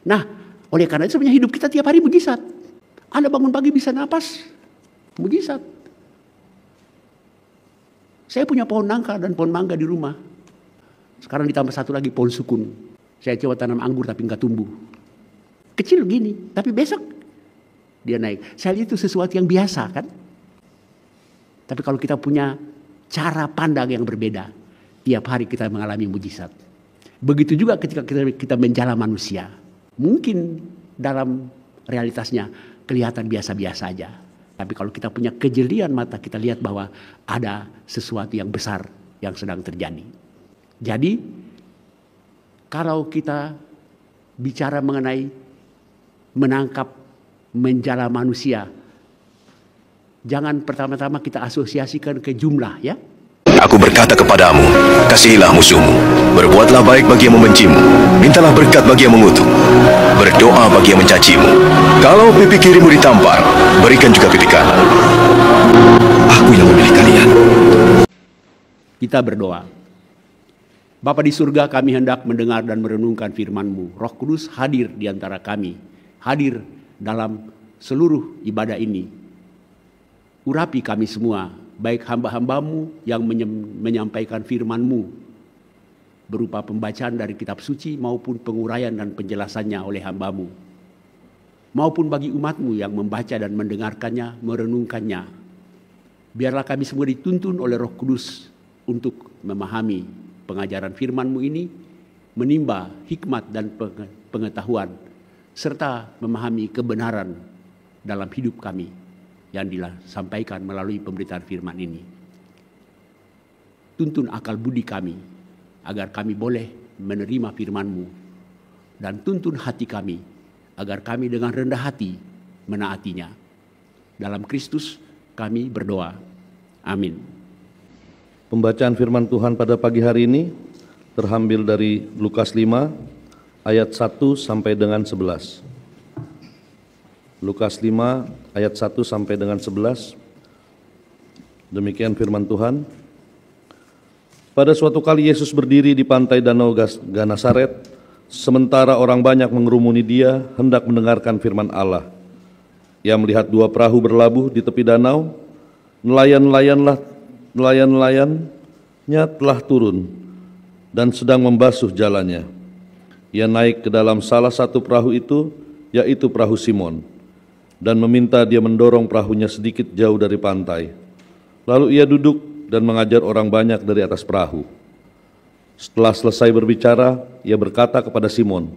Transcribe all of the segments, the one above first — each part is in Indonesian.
Nah, oleh karena itu sebenarnya hidup kita tiap hari mujizat. Anda bangun pagi bisa napas, mujizat. Saya punya pohon nangka dan pohon mangga di rumah. Sekarang ditambah satu lagi pohon sukun. Saya coba tanam anggur tapi nggak tumbuh. Kecil gini, tapi besok dia naik. Saya lihat itu sesuatu yang biasa kan. Tapi kalau kita punya cara pandang yang berbeda, tiap hari kita mengalami mujizat. Begitu juga ketika kita menjala manusia. Mungkin dalam realitasnya kelihatan biasa-biasa aja. Tapi kalau kita punya kejelian mata, kita lihat bahwa ada sesuatu yang besar yang sedang terjadi. Jadi, kalau kita bicara mengenai menangkap, menjala manusia, jangan pertama-tama kita asosiasikan ke jumlah ya. Aku berkata kepadamu, kasihilah musuhmu, berbuatlah baik bagi yang membencimu, mintalah berkat bagi yang mengutuk, berdoa bagi yang mencacimu. Kalau pipi kirimu ditampar, berikan juga pipi kanan. Aku yang memilih kalian. Kita berdoa. Bapa di surga, kami hendak mendengar dan merenungkan firman-Mu. Roh Kudus hadir di antara kami, hadir dalam seluruh ibadah ini. Urapi kami semua, baik hamba-hamba-Mu yang menyampaikan firman-Mu berupa pembacaan dari kitab suci maupun penguraian dan penjelasannya oleh hamba-Mu, maupun bagi umat-Mu yang membaca dan mendengarkannya, merenungkannya. Biarlah kami semua dituntun oleh Roh Kudus untuk memahami pengajaran firman-Mu ini, menimba hikmat dan pengetahuan, serta memahami kebenaran dalam hidup kami yang disampaikan melalui pemberitaan firman ini. Tuntun akal budi kami, agar kami boleh menerima firman-Mu, dan tuntun hati kami, agar kami dengan rendah hati menaatinya. Dalam Kristus kami berdoa. Amin. Pembacaan firman Tuhan pada pagi hari ini terambil dari Lukas 5 ayat 1 sampai dengan 11. Lukas 5 ayat 1 sampai dengan 11. Demikian firman Tuhan. Pada suatu kali Yesus berdiri di pantai Danau Genesaret, sementara orang banyak mengerumuni Dia hendak mendengarkan firman Allah. Ia melihat dua perahu berlabuh di tepi danau. Nelayan-nelayannya telah turun dan sedang membasuh jalannya. Ia naik ke dalam salah satu perahu itu, yaitu perahu Simon, dan meminta dia mendorong perahunya sedikit jauh dari pantai. Lalu ia duduk dan mengajar orang banyak dari atas perahu. Setelah selesai berbicara, ia berkata kepada Simon,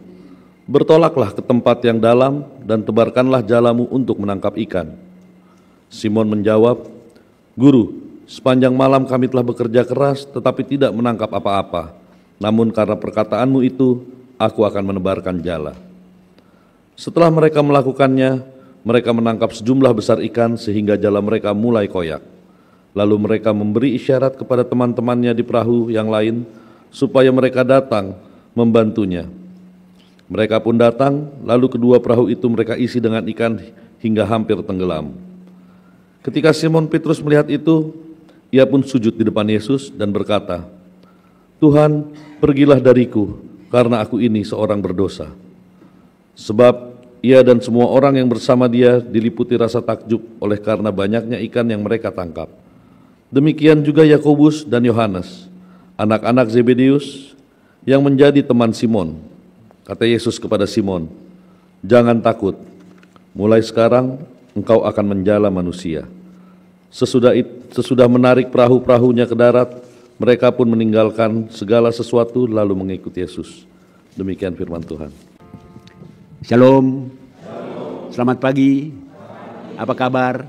"Bertolaklah ke tempat yang dalam dan tebarkanlah jalamu untuk menangkap ikan." Simon menjawab, "Guru, sepanjang malam kami telah bekerja keras tetapi tidak menangkap apa-apa. Namun karena perkataanmu itu, aku akan menebarkan jala." Setelah mereka melakukannya, mereka menangkap sejumlah besar ikan sehingga jala mereka mulai koyak. Lalu mereka memberi isyarat kepada teman-temannya di perahu yang lain supaya mereka datang membantunya. Mereka pun datang, lalu kedua perahu itu mereka isi dengan ikan hingga hampir tenggelam. Ketika Simon Petrus melihat itu, ia pun sujud di depan Yesus dan berkata, "Tuhan, pergilah dariku, karena aku ini seorang berdosa." Sebab ia dan semua orang yang bersama dia diliputi rasa takjub oleh karena banyaknya ikan yang mereka tangkap. Demikian juga Yakobus dan Yohanes, anak-anak Zebedeus yang menjadi teman Simon. Kata Yesus kepada Simon, "Jangan takut, mulai sekarang engkau akan menjala manusia." Sesudah menarik perahu-perahunya ke darat, mereka pun meninggalkan segala sesuatu lalu mengikuti Yesus. Demikian firman Tuhan. Shalom. Selamat pagi. Apa kabar?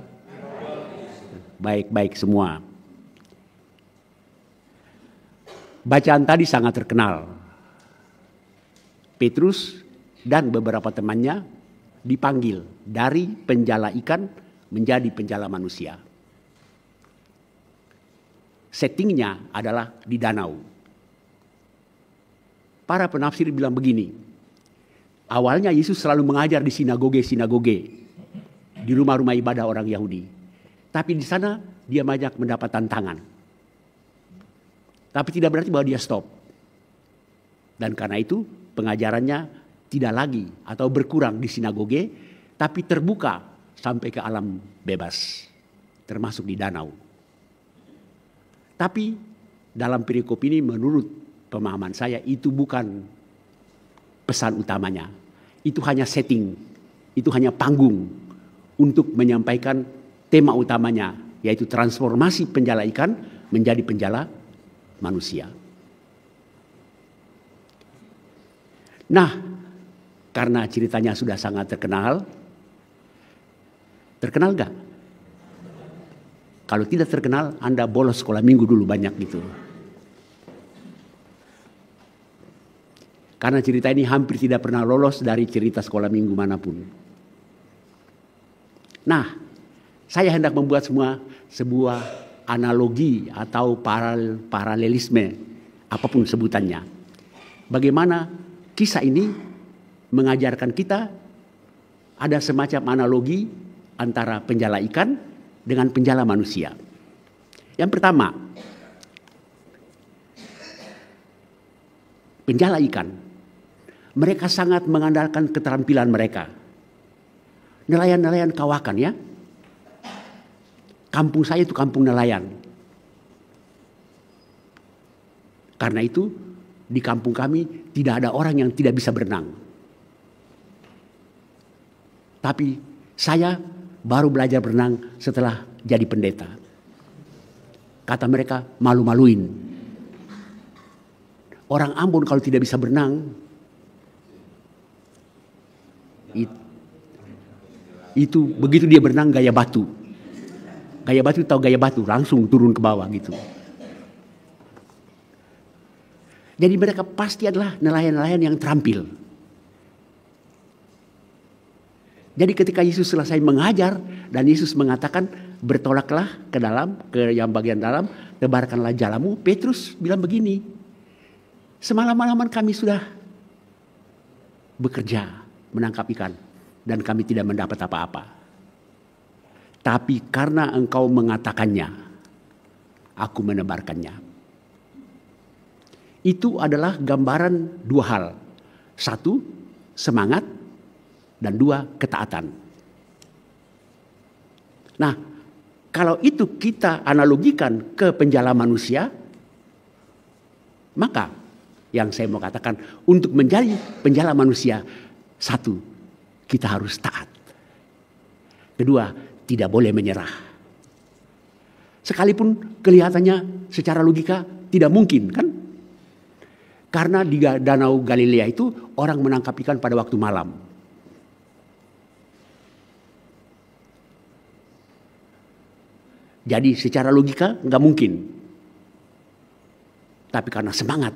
Baik-baik semua. Bacaan tadi sangat terkenal. Petrus dan beberapa temannya dipanggil dari penjala ikan menjadi penjala manusia. Settingnya adalah di danau. Para penafsir bilang begini, awalnya Yesus selalu mengajar di sinagoge-sinagoge, di rumah-rumah ibadah orang Yahudi. Tapi di sana dia banyak mendapat tantangan. Tapi tidak berarti bahwa dia stop. Dan karena itu pengajarannya tidak lagi atau berkurang di sinagoge, tapi terbuka sampai ke alam bebas, termasuk di danau. Tapi dalam perikop ini menurut pemahaman saya itu bukan pesan utamanya. Itu hanya setting, itu hanya panggung untuk menyampaikan tema utamanya, yaitu transformasi penjala ikan menjadi penjala manusia. Nah, karena ceritanya sudah sangat terkenal gak? Kalau tidak terkenal, Anda bolos sekolah minggu dulu banyak gitu. Karena cerita ini hampir tidak pernah lolos dari cerita sekolah minggu manapun. Nah, saya hendak membuat sebuah analogi atau paralelisme, apapun sebutannya. Bagaimana kisah ini mengajarkan kita ada semacam analogi antara penjala ikan dengan penjala manusia. Yang pertama, penjala ikan, mereka sangat mengandalkan keterampilan mereka. Nelayan-nelayan kawakan ya. Kampung saya itu kampung nelayan. Karena itu di kampung kami tidak ada orang yang tidak bisa berenang. Tapi saya baru belajar berenang setelah jadi pendeta. Kata mereka, malu-maluin. Orang Ambon kalau tidak bisa berenang, itu begitu dia berenang gaya batu. Gaya batu tahu gaya batu, langsung turun ke bawah gitu. Jadi mereka pasti adalah nelayan-nelayan yang terampil. Jadi ketika Yesus selesai mengajar dan Yesus mengatakan bertolaklah ke dalam, ke yang bagian dalam, tebarkanlah jalamu. Petrus bilang begini, semalam-malaman kami sudah bekerja menangkap ikan dan kami tidak mendapat apa-apa. Tapi karena engkau mengatakannya, aku menebarkannya. Itu adalah gambaran dua hal. Satu, semangat. Dan dua, ketaatan. Nah, kalau itu kita analogikan ke penjala manusia, maka yang saya mau katakan, untuk menjadi penjala manusia, satu, kita harus taat. Kedua, tidak boleh menyerah. Sekalipun kelihatannya secara logika tidak mungkin kan? Karena di Danau Galilea itu orang menangkap ikan pada waktu malam. Jadi secara logika nggak mungkin. Tapi karena semangat.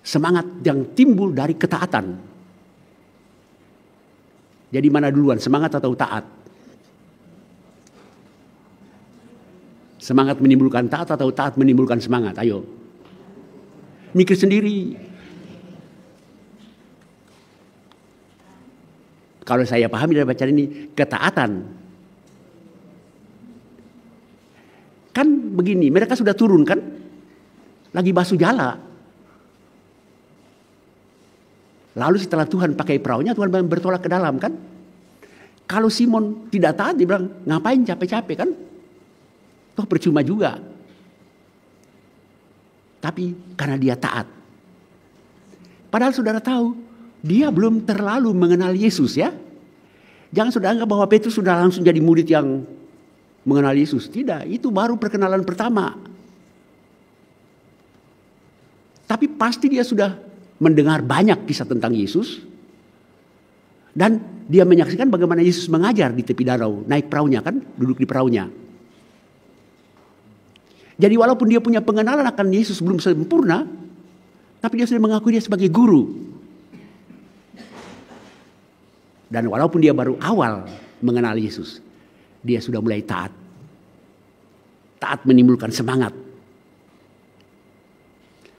Semangat yang timbul dari ketaatan. Jadi mana duluan, semangat atau taat? Semangat menimbulkan taat atau taat menimbulkan semangat? Ayo. Mikir sendiri. Kalau saya pahami dari bacaan ini, ketaatan. Kan begini, mereka sudah turun kan? Lagi basuh jala. Lalu setelah Tuhan pakai perahunya, Tuhan bertolak ke dalam kan? Kalau Simon tidak taat, dia bilang, ngapain capek-capek kan? Toh percuma juga. Tapi karena dia taat. Padahal saudara tahu, dia belum terlalu mengenal Yesus ya. Jangan saudara anggap bahwa Petrus sudah langsung jadi murid yang mengenal Yesus. Tidak, itu baru perkenalan pertama. Tapi pasti dia sudah mendengar banyak kisah tentang Yesus. Dan dia menyaksikan bagaimana Yesus mengajar di tepi danau. Naik perahunya kan, duduk di perahunya. Jadi walaupun dia punya pengenalan akan Yesus belum sempurna, tapi dia sudah mengakui dia sebagai guru. Dan walaupun dia baru awal mengenal Yesus, dia sudah mulai taat. Taat menimbulkan semangat.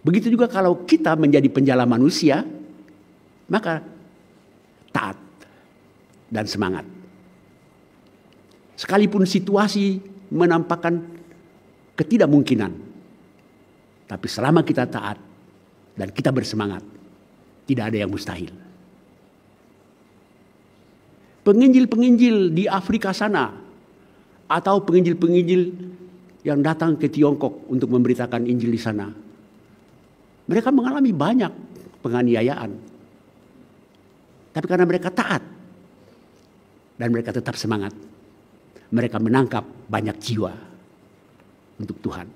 Begitu juga kalau kita menjadi penjala manusia, maka taat dan semangat. Sekalipun situasi menampakkan ketidakmungkinan, tapi selama kita taat dan kita bersemangat, Tidak ada yang mustahil. Penginjil-penginjil di Afrika sana atau penginjil-penginjil yang datang ke Tiongkok untuk memberitakan Injil di sana, mereka mengalami banyak penganiayaan. Tapi karena mereka taat dan mereka tetap semangat, mereka menangkap banyak jiwa untuk Tuhan.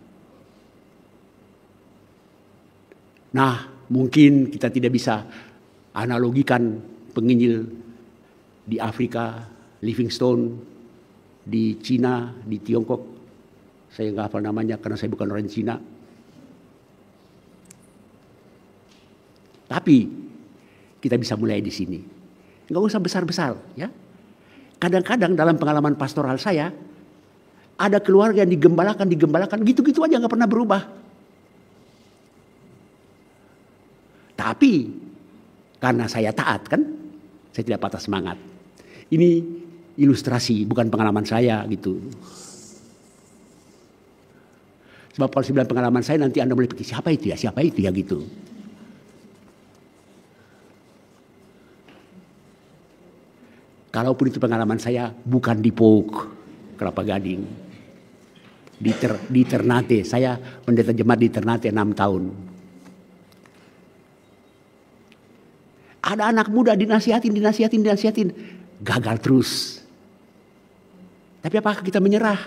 Nah, mungkin kita tidak bisa analogikan penginjil di Afrika, Livingstone, di Cina, di Tiongkok. Saya nggak hafal namanya karena saya bukan orang Cina. Tapi kita bisa mulai di sini. Nggak usah besar-besar, ya. Kadang-kadang dalam pengalaman pastoral saya, ada keluarga yang digembalakan, gitu-gitu aja nggak pernah berubah. Tapi karena saya taat kan, saya tidak patah semangat. Ini ilustrasi, bukan pengalaman saya gitu. Sebab kalau saya bilang pengalaman saya, nanti Anda mulai pikir siapa itu ya gitu. Kalaupun itu pengalaman saya, bukan di POK Kelapa Gading, di Ternate. Saya pendeta jemaat di Ternate 6 tahun. Ada anak muda dinasihatin, gagal terus. Tapi apakah kita menyerah?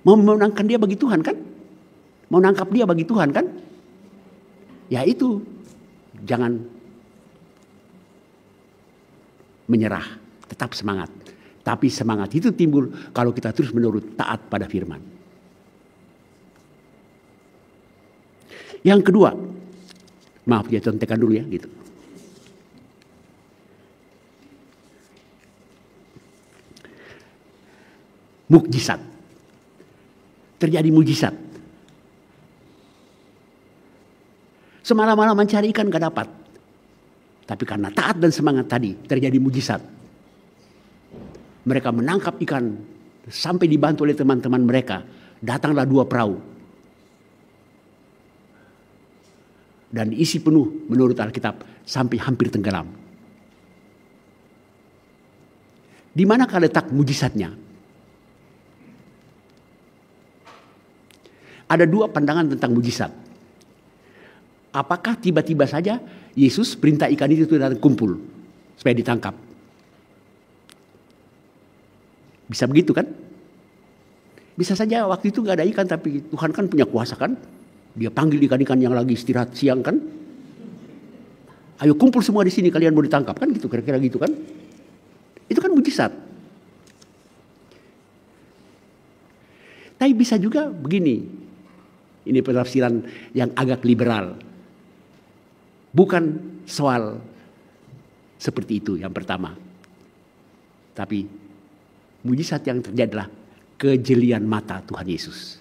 Mau memenangkan dia bagi Tuhan kan? Mau nangkap dia bagi Tuhan kan? Ya itu, jangan menyerah, tetap semangat. Tapi semangat itu timbul kalau kita terus menerus taat pada firman. Yang kedua, maaf ya, contekan dulu ya gitu. Mukjizat. Terjadi mujizat. Semalam-malam mencari ikan gak dapat. Tapi karena taat dan semangat tadi terjadi mujizat. Mereka menangkap ikan sampai dibantu oleh teman-teman mereka. Datanglah 2 perahu. Dan isi penuh menurut Alkitab sampai hampir tenggelam. Di manakah letak mujizatnya? Ada 2 pandangan tentang mujizat. Apakah tiba-tiba saja Yesus perintah ikan itu datang kumpul supaya ditangkap? Bisa begitu kan? Bisa saja waktu itu gak ada ikan, tapi Tuhan kan punya kuasa kan? Dia panggil ikan-ikan yang lagi istirahat siang kan? Ayo kumpul semua di sini, kalian mau ditangkap kan? Gitu, kira-kira gitu kan? Itu kan mujizat. Tapi bisa juga begini. Ini penafsiran yang agak liberal. Bukan soal seperti itu yang pertama. Tapi mujizat yang terjadi adalah kejelian mata Tuhan Yesus.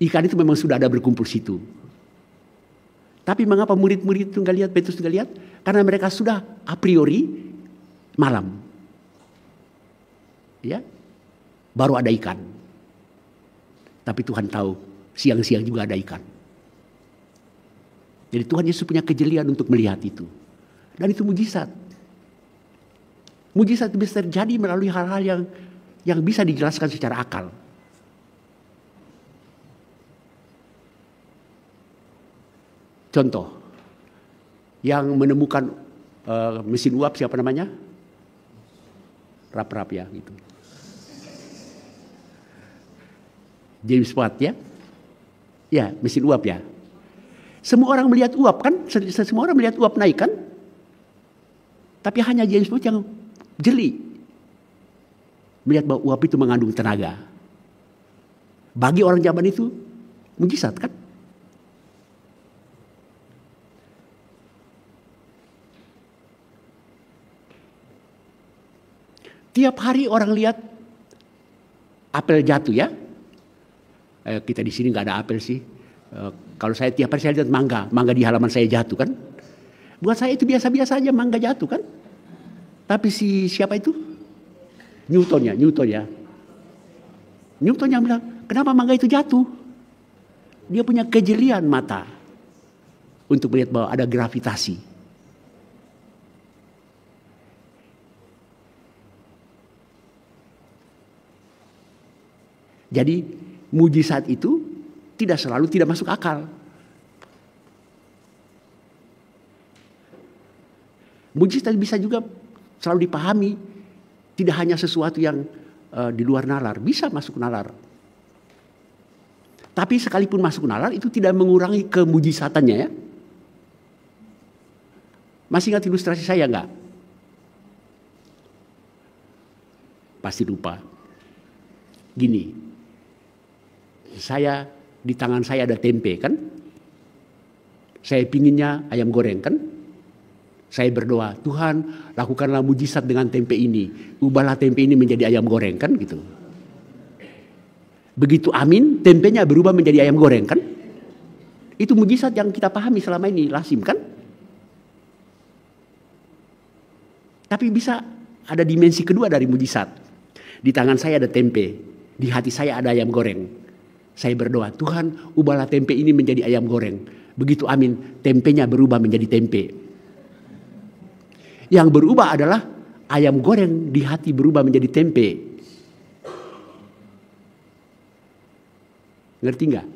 Ikan itu memang sudah ada berkumpul situ. Tapi mengapa murid-murid itu nggak lihat, Petrus nggak lihat? Karena mereka sudah a priori malam. Ya, baru ada ikan. Tapi Tuhan tahu siang-siang juga ada ikan. Jadi Tuhan Yesus punya kejelian untuk melihat itu. Dan itu mujizat. Mujizat bisa terjadi melalui hal-hal yang bisa dijelaskan secara akal. Contoh, yang menemukan mesin uap siapa namanya? Rap-rap ya gitu. James Watt ya. Ya, mesin uap ya. Semua orang melihat uap kan? Semua orang melihat uap naik kan? Tapi hanya James Watt yang jeli. Melihat bahwa uap itu mengandung tenaga. Bagi orang zaman itu, mujizat kan? Tiap hari orang lihat apel jatuh ya. Kita di sini nggak ada apel sih. Kalau saya tiap hari saya lihat mangga di halaman saya jatuh kan. Buat saya itu biasa-biasa aja mangga jatuh kan. Tapi siapa itu? Newton ya. Newton yang bilang, kenapa mangga itu jatuh? Dia punya kejelian mata. untuk melihat bahwa ada gravitasi. Jadi mujizat itu tidak selalu tidak masuk akal. Mujizat bisa juga selalu dipahami, tidak hanya sesuatu yang di luar nalar, bisa masuk nalar. Tapi sekalipun masuk nalar itu tidak mengurangi kemujizatannya ya. Masih ingat ilustrasi saya enggak? Pasti lupa. Gini, di tangan saya ada tempe kan? Saya pinginnya ayam goreng kan? Saya berdoa, Tuhan lakukanlah mujizat dengan tempe ini. Ubahlah tempe ini menjadi ayam goreng kan gitu. Begitu amin, tempenya berubah menjadi ayam goreng kan? Itu mujizat yang kita pahami selama ini, lazim kan? Tapi bisa ada dimensi kedua dari mujizat. Di tangan saya ada tempe, di hati saya ada ayam goreng. Saya berdoa, Tuhan ubahlah tempe ini menjadi ayam goreng. Begitu amin, tempenya berubah menjadi tempe. Yang berubah adalah ayam goreng di hati berubah menjadi tempe. Ngerti nggak?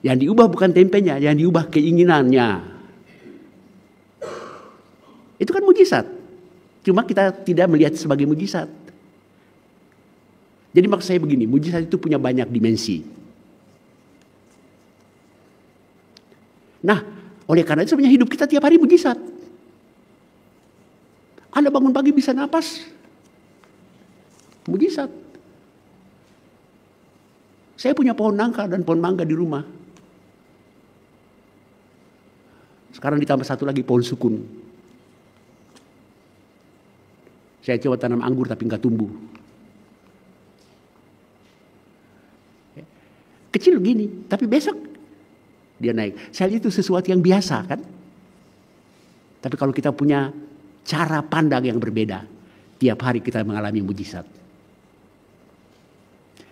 Yang diubah bukan tempenya, yang diubah keinginannya. Itu kan mujizat. Cuma kita tidak melihat sebagai mujizat. Jadi maksud saya begini, mujizat itu punya banyak dimensi. Nah, oleh karena itu sebenarnya hidup kita tiap hari mujizat. Anda bangun pagi bisa napas, mujizat. Saya punya pohon nangka dan pohon mangga di rumah. Sekarang ditambah satu lagi pohon sukun. Saya coba tanam anggur tapi nggak tumbuh. Kecil begini, tapi besok dia naik. Saya lihat itu sesuatu yang biasa kan. Tapi kalau kita punya cara pandang yang berbeda, tiap hari kita mengalami mujizat.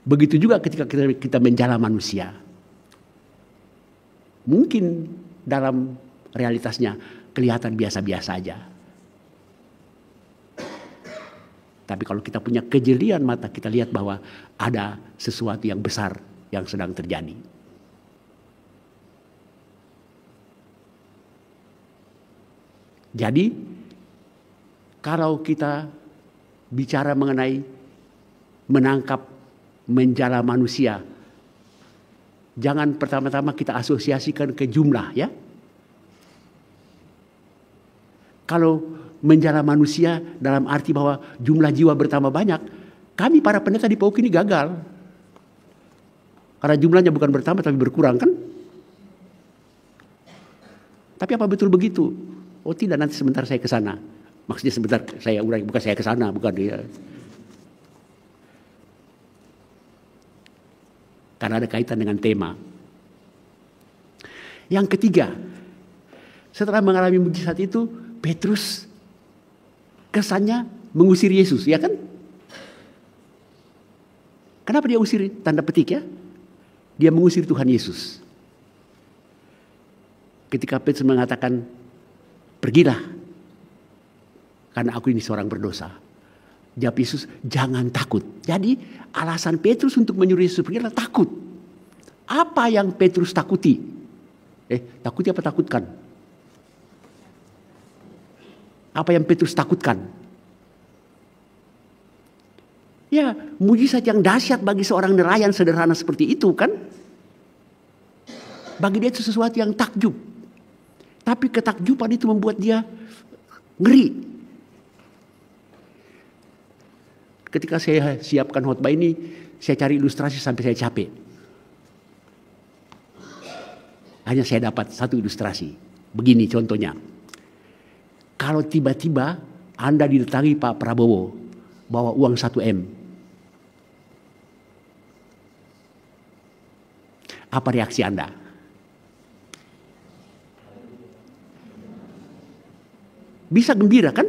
Begitu juga ketika kita menjala manusia. Mungkin dalam realitasnya kelihatan biasa-biasa aja. Tapi kalau kita punya kejelian mata, kita lihat bahwa ada sesuatu yang besar yang sedang terjadi. Jadi, kalau kita bicara mengenai menangkap, menjala manusia, jangan pertama-tama kita asosiasikan ke jumlah ya. Kalau menjala manusia dalam arti bahwa jumlah jiwa bertambah banyak, kami para pendeta di PAUK ini gagal. Karena jumlahnya bukan bertambah tapi berkurang kan? Tapi apa betul begitu? Oh tidak, nanti sebentar saya ke sana. Maksudnya sebentar saya urai, bukan saya ke sana, bukan dia. Karena ada kaitan dengan tema. Yang ketiga, setelah mengalami mujizat itu, Petrus kesannya mengusir Yesus, ya kan? Kenapa dia usir? Tanda petik ya. Dia mengusir Tuhan Yesus. Ketika Petrus mengatakan, pergilah, karena aku ini seorang berdosa. Jawab Yesus, jangan takut. Jadi alasan Petrus untuk menyuruh Yesus pergi adalah takut. Apa yang Petrus takuti? Takuti apa takutkan? Apa yang Petrus takutkan? Ya, mujizat yang dahsyat bagi seorang nelayan sederhana seperti itu kan? Bagi dia itu sesuatu yang takjub. Tapi ketakjuban itu membuat dia ngeri. Ketika saya siapkan khotbah ini, saya cari ilustrasi sampai saya capek. Hanya saya dapat satu ilustrasi. Begini contohnya. Kalau tiba-tiba Anda didatangi Pak Prabowo, bawa uang 1 M. Apa reaksi Anda? Bisa gembira kan?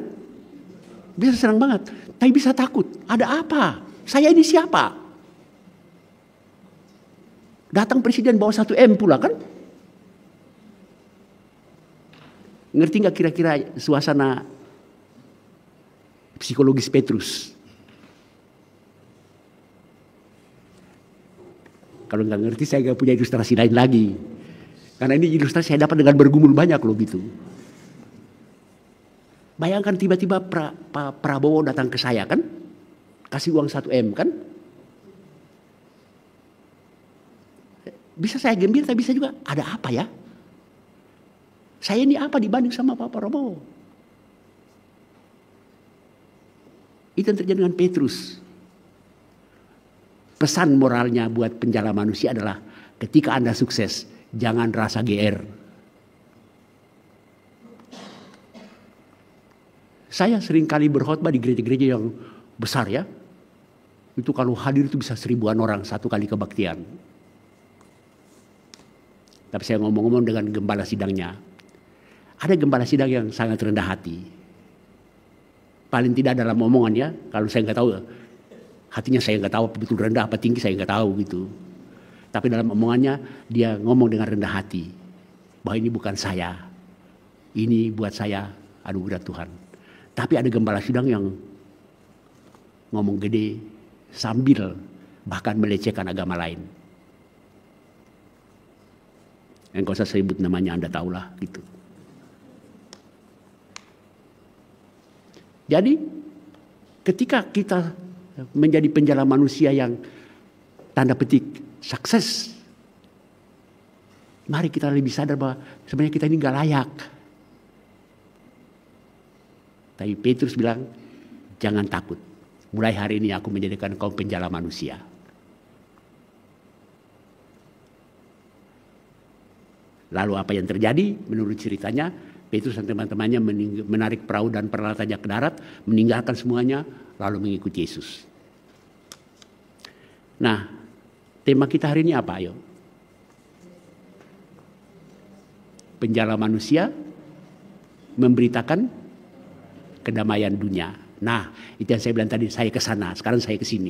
Bisa senang banget. Tapi bisa takut. Ada apa? Saya ini siapa? Datang presiden bawa 1 M pula kan? Ngerti nggak kira-kira suasana psikologis Petrus? Kalau nggak ngerti saya nggak punya ilustrasi lain lagi. Karena ini ilustrasi saya dapat dengan bergumul banyak loh gitu. Bayangkan tiba-tiba Pak Prabowo datang ke saya kan. Kasih uang 1M kan. Bisa saya gembira, tapi bisa juga ada apa ya? Saya ini apa dibanding sama Pak Prabowo? Itu yang terjadi dengan Petrus. Pesan moralnya buat penjala manusia adalah ketika Anda sukses, jangan rasa GR. Saya sering kali berkhotbah di gereja-gereja yang besar ya. Itu kalau hadir itu bisa 1000-an orang satu kali kebaktian. Tapi saya ngomong-ngomong dengan gembala sidangnya. Ada gembala sidang yang sangat rendah hati. Paling tidak dalam omongan ya. Kalau saya nggak tahu, hatinya saya nggak tahu betul rendah apa tinggi, saya nggak tahu gitu. Tapi dalam omongannya dia ngomong dengan rendah hati. Bahwa ini bukan saya. Ini buat saya anugerah Tuhan. Tapi ada gembala sidang yang ngomong gede sambil bahkan melecehkan agama lain. Yang kau usah sebut namanya, Anda tahulah gitu. Jadi ketika kita menjadi penjala manusia yang tanda petik sukses, mari kita lebih sadar bahwa sebenarnya kita ini gak layak. Tapi Petrus bilang, jangan takut. Mulai hari ini aku menjadikan kau penjala manusia. Lalu apa yang terjadi? Menurut ceritanya, Petrus dan teman-temannya menarik perahu dan peralatannya ke darat, meninggalkan semuanya, lalu mengikuti Yesus. Nah, tema kita hari ini apa? Ayo. Penjala manusia memberitakan kedamaian dunia. Nah, itu yang saya bilang tadi, saya ke sana, sekarang saya ke sini.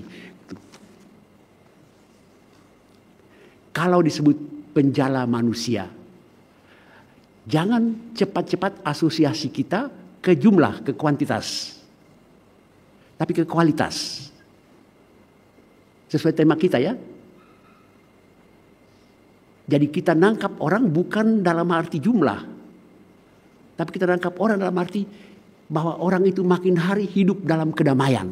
Kalau disebut penjala manusia, jangan cepat-cepat asosiasi kita ke jumlah, ke kuantitas. Tapi ke kualitas. Sesuai tema kita ya. Jadi kita nangkap orang bukan dalam arti jumlah. Tapi kita nangkap orang dalam arti bahwa orang itu makin hari hidup dalam kedamaian.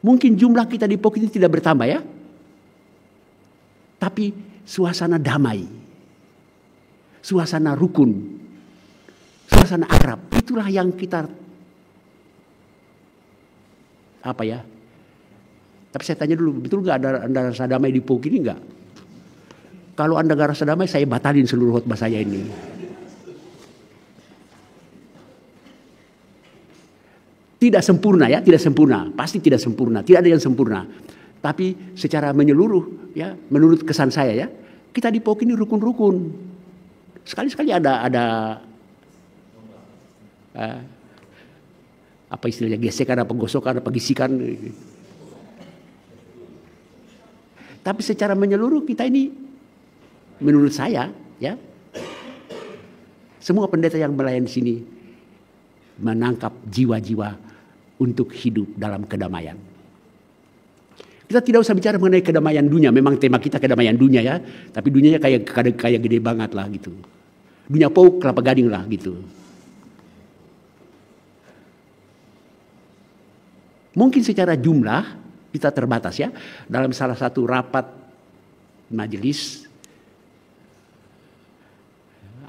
Mungkin jumlah kita di Pok ini tidak bertambah ya. Tapi suasana damai. Suasana rukun. Suasana akrab. Itulah yang kita apa ya? Tapi saya tanya dulu, betul nggak Anda rasa damai di Pok ini nggak? Kalau Anda nggak rasa damai, saya batalin seluruh khotbah saya ini. Tidak sempurna ya, tidak sempurna. Pasti tidak sempurna, tidak ada yang sempurna. Tapi secara menyeluruh ya, menurut kesan saya ya, kita di Pok ini rukun-rukun. Sekali-sekali ada apa istilahnya, gesekan, apa gosokan, apa gisikan. Tapi secara menyeluruh kita ini, menurut saya ya, semua pendeta yang melayani sini menangkap jiwa-jiwa untuk hidup dalam kedamaian. Kita tidak usah bicara mengenai kedamaian dunia. Memang tema kita kedamaian dunia ya. Tapi dunianya kayak gede banget lah gitu. Dunia Pok, Kelapa Gading lah gitu. Mungkin secara jumlah kita terbatas ya. Dalam salah satu rapat majelis,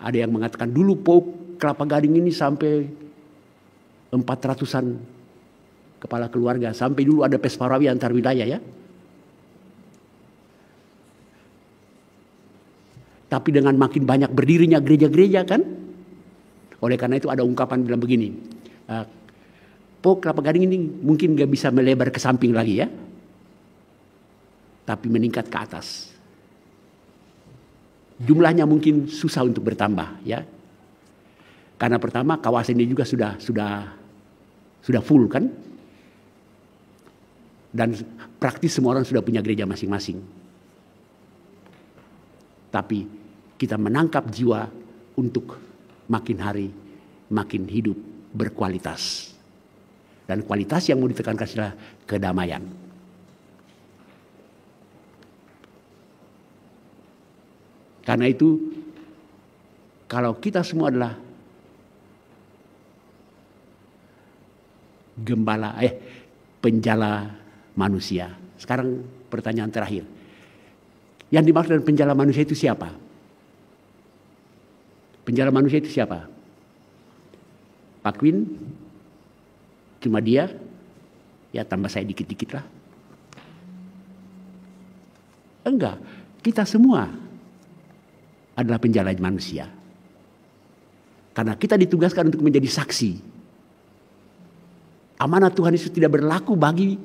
ada yang mengatakan dulu Pok, Kelapa Gading ini sampai 400-an kepala keluarga. Sampai dulu ada Pesparawi antar wilayah ya. Tapi dengan makin banyak berdirinya gereja-gereja kan. Oleh karena itu ada ungkapan bilang begini. Pok Kelapa Gading ini mungkin gak bisa melebar ke samping lagi ya. Tapi meningkat ke atas. Jumlahnya mungkin susah untuk bertambah ya. Karena pertama kawasan ini juga sudah full kan. Dan praktis semua orang sudah punya gereja masing-masing. Tapi kita menangkap jiwa untuk makin hari makin hidup berkualitas. Dan kualitas yang mau ditekankan adalah kedamaian. Karena itu, kalau kita semua adalah penjala manusia. Sekarang pertanyaan terakhir. Yang dimaksud dengan penjala manusia itu siapa? Penjala manusia itu siapa? Pak Queen? Cuma dia? Ya tambah saya dikit-dikit lah. Enggak, kita semua adalah penjala manusia. Karena kita ditugaskan untuk menjadi saksi. Amanat Tuhan itu tidak berlaku bagi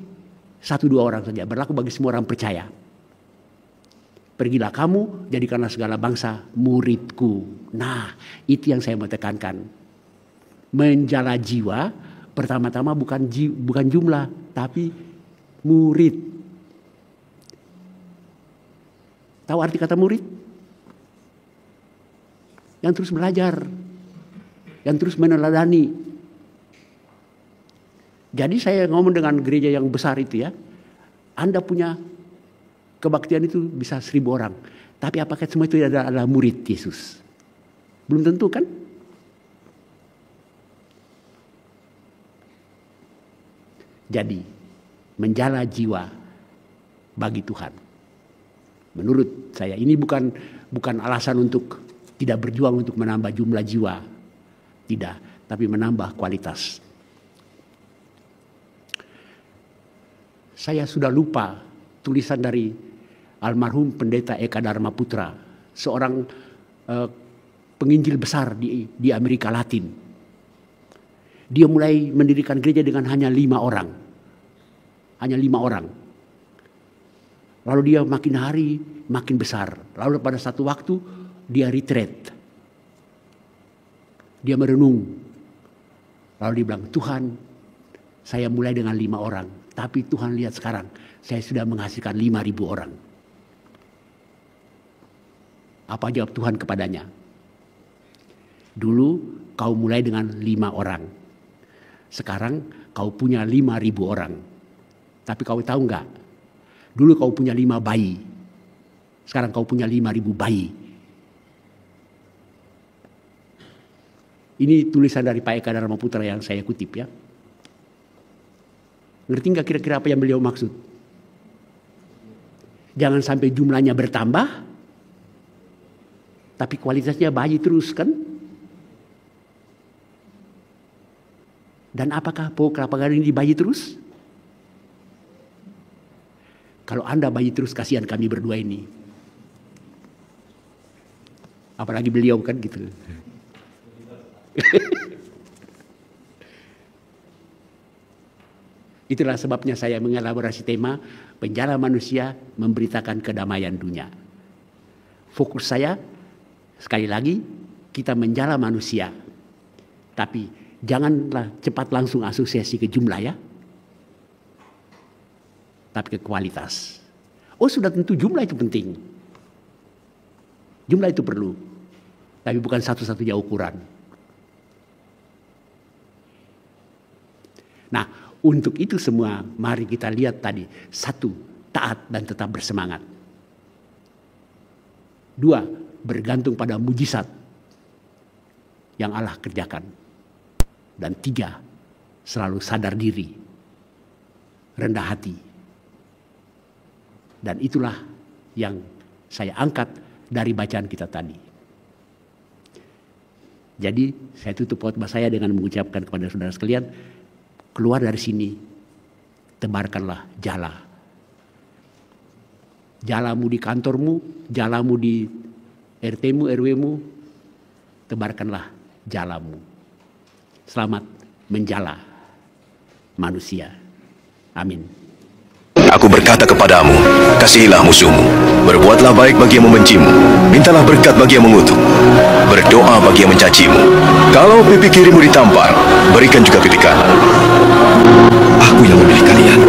1-2 orang saja, berlaku bagi semua orang percaya. Pergilah kamu, jadikanlah segala bangsa muridku. Nah, itu yang saya mau tekankan. Menjala jiwa, pertama-tama bukan jumlah, tapi murid. Tahu arti kata murid? Yang terus belajar, yang terus meneladani. Jadi saya ngomong dengan gereja yang besar itu ya, Anda punya kebaktian itu bisa 1000 orang. Tapi apakah semua itu adalah murid Yesus? Belum tentu kan? Jadi menjala jiwa bagi Tuhan. Menurut saya ini bukan alasan untuk tidak berjuang untuk menambah jumlah jiwa. Tidak, tapi menambah kualitas. Saya sudah lupa tulisan dari almarhum Pendeta Eka Dharma Putra, seorang penginjil besar di Amerika Latin. Dia mulai mendirikan gereja dengan hanya 5 orang. Hanya 5 orang. Lalu dia makin hari makin besar. Lalu pada satu waktu dia retreat. Dia merenung. Lalu dia bilang, Tuhan, saya mulai dengan 5 orang. Tapi Tuhan lihat sekarang, saya sudah menghasilkan 5.000 orang. Apa jawab Tuhan kepadanya? Dulu kau mulai dengan 5 orang. Sekarang kau punya 5.000 orang. Tapi kau tahu enggak? Dulu kau punya 5 bayi. Sekarang kau punya 5.000 bayi. Ini tulisan dari Pak Eka Dharma Putra yang saya kutip ya. Ngerti nggak kira-kira apa yang beliau maksud? Jangan sampai jumlahnya bertambah, tapi kualitasnya bayi terus kan? Dan apakah pohon kelapa gading ini bayi terus? Kalau Anda bayi terus, kasihan kami berdua ini. Apalagi beliau kan gitu. Itulah sebabnya saya mengelaborasi tema penjala manusia memberitakan kedamaian dunia. Fokus saya sekali lagi kita menjala manusia. Tapi janganlah cepat langsung asosiasi ke jumlah ya. Tapi ke kualitas. Oh sudah tentu jumlah itu penting. Jumlah itu perlu. Tapi bukan satu-satunya ukuran. Nah, untuk itu semua mari kita lihat tadi. 1, taat dan tetap bersemangat. 2, bergantung pada mujizat yang Allah kerjakan. Dan 3, selalu sadar diri, rendah hati. Dan itulah yang saya angkat dari bacaan kita tadi. Jadi saya tutup khotbah saya dengan mengucapkan kepada saudara sekalian, keluar dari sini, tebarkanlah jala. Jalamu di kantormu, jalamu di RT-mu, RW-mu, tebarkanlah jalamu. Selamat menjala manusia. Amin. Aku berkata kepadamu, kasihilah musuhmu, berbuatlah baik bagi yang membencimu, mintalah berkat bagi yang mengutuk, berdoa bagi yang mencacimu. Kalau pipi kirimu ditampar, berikan juga pipi kanan. Aku yang memilih kalian.